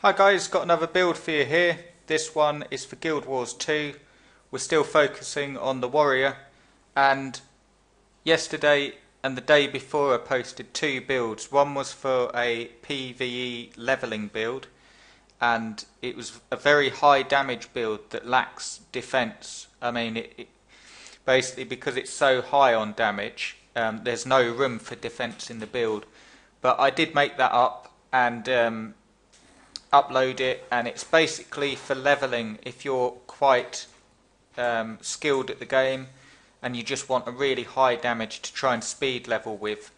Hi guys, got another build for you here. This one is for Guild Wars 2. We're still focusing on the warrior, and yesterday and the day before I posted two builds. One was for a PvE leveling build, and it was a very high damage build that lacks defense. I mean, basically because it's so high on damage, there's no room for defense in the build. But I did make that up and upload it, and it's basically for leveling. If you're quite skilled at the game and you just want a really high damage to try and speed level with,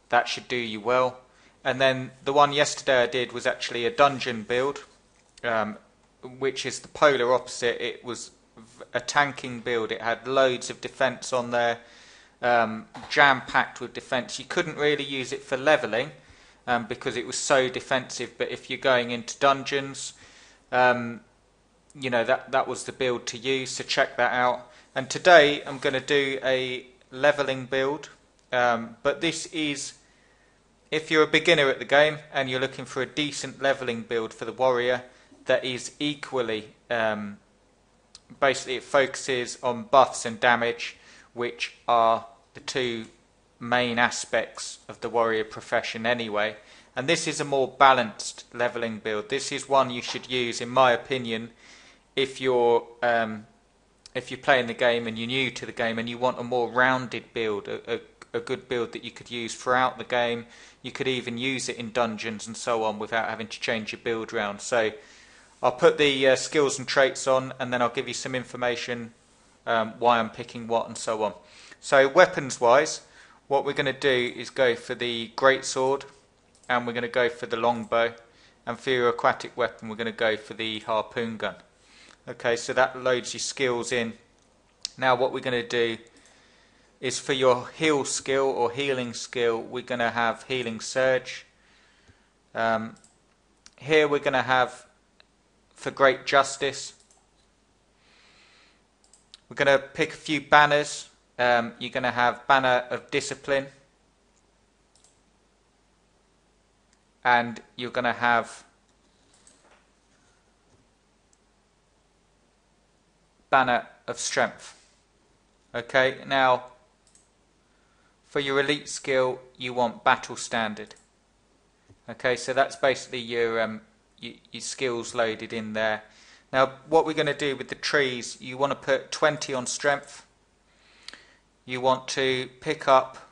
that should do you well. And then the one yesterday I did was actually a dungeon build, which is the polar opposite. It was a tanking build. It had loads of defense on there, jam-packed with defense. You couldn't really use it for leveling because it was so defensive, but if you're going into dungeons, you know, that was the build to use, so check that out. And today I'm going to do a leveling build, but this is if you're a beginner at the game and you're looking for a decent leveling build for the warrior that is equally, basically it focuses on buffs and damage, which are the two main aspects of the warrior profession anyway. And this is a more balanced leveling build. This is one you should use, in my opinion, if you're playing the game and you're new to the game and you want a more rounded build, a good build that you could use throughout the game. You could even use it in dungeons and so on without having to change your build round. So I'll put the skills and traits on, and then I'll give you some information why I'm picking what and so on. So weapons wise, what we're going to do is go for the greatsword, and we're going to go for the longbow, and for your aquatic weapon we're going to go for the harpoon gun. Okay, so that loads your skills in. Now what we're going to do is for your heal skill or healing skill, we're going to have healing surge. Here we're going to have for great justice. We're going to pick a few banners. You're going to have banner of discipline, and you're going to have banner of strength. Okay, now for your elite skill you want battle standard. Okay, so that's basically your skills loaded in there. Now what we're going to do with the trees, you want to put 20 on strength. You want to pick up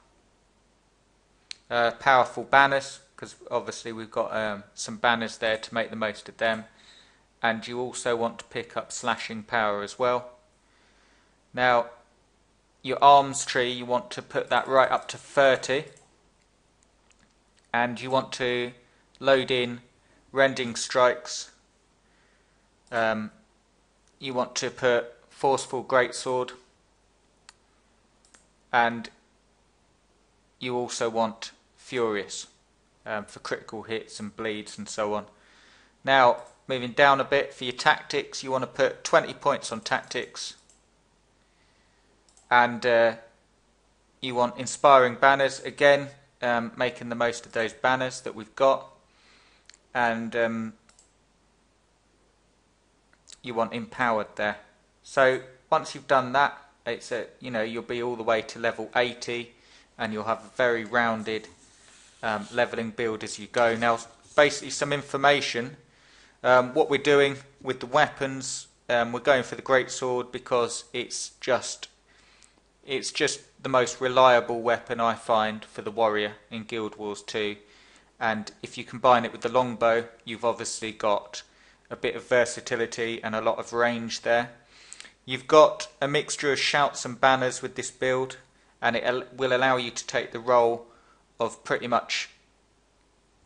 powerful banners, because obviously we've got some banners there to make the most of them. And you also want to pick up slashing power as well. Now your arms tree, you want to put that right up to 30, and you want to load in rending strikes. You want to put forceful greatsword, and you also want furious for critical hits and bleeds and so on. Now moving down a bit, for your tactics you want to put 20 points on tactics, and you want inspiring banners, again making the most of those banners that we've got, and you want empowered there. So once you've done that, it's you'll be all the way to level 80, and you'll have a very rounded leveling build as you go. Now basically some information. What we're doing with the weapons, we're going for the greatsword because it's just the most reliable weapon I find for the warrior in Guild Wars 2. And if you combine it with the longbow, you've obviously got a bit of versatility and a lot of range there. You've got a mixture of shouts and banners with this build, and it will allow you to take the role of pretty much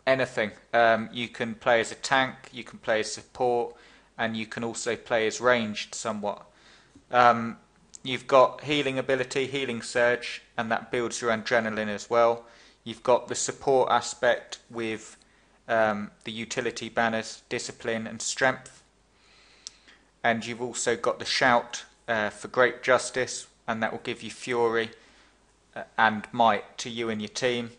anything. You can play as a tank, you can play as support, and you can also play as ranged somewhat. You've got healing ability, healing surge, and that builds your adrenaline as well. You've got the support aspect with the utility banners, discipline and strength. And you've also got the shout for great justice, and that will give you fury and might to you and your team.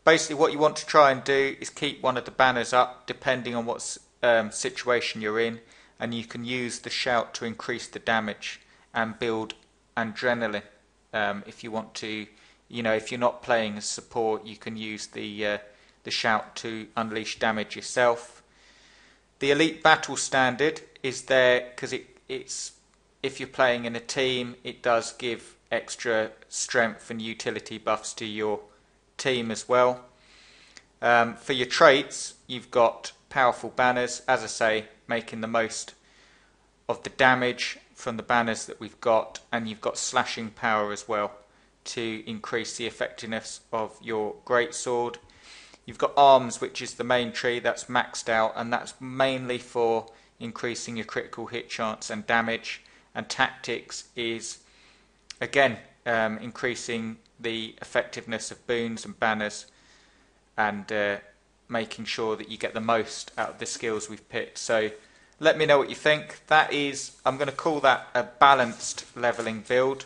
Basically what you want to try and do is keep one of the banners up depending on what situation you're in, and you can use the shout to increase the damage and build adrenaline. If you want to, if you're not playing as support, you can use the shout to unleash damage yourself. The elite battle standard is there because it's if you're playing in a team, it does give extra strength and utility buffs to your team as well. For your traits, you've got powerful banners, as I say, making the most of the damage from the banners that we've got, and you've got slashing power as well to increase the effectiveness of your greatsword. You've got arms, which is the main tree that's maxed out, and that's mainly for increasing your critical hit chance and damage. And tactics is again increasing the effectiveness of boons and banners, and making sure that you get the most out of the skills we've picked. So let me know what you think. That is, I'm going to call that a balanced leveling build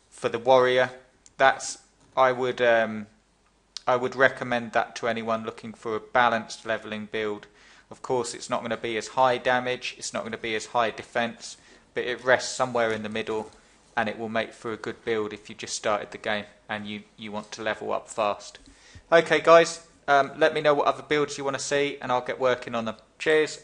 for the warrior. That's I would recommend that to anyone looking for a balanced leveling build. Of course, it's not going to be as high damage, it's not going to be as high defense, but it rests somewhere in the middle, and it will make for a good build if you just started the game and you want to level up fast. Okay guys, let me know what other builds you want to see and I'll get working on them. Cheers.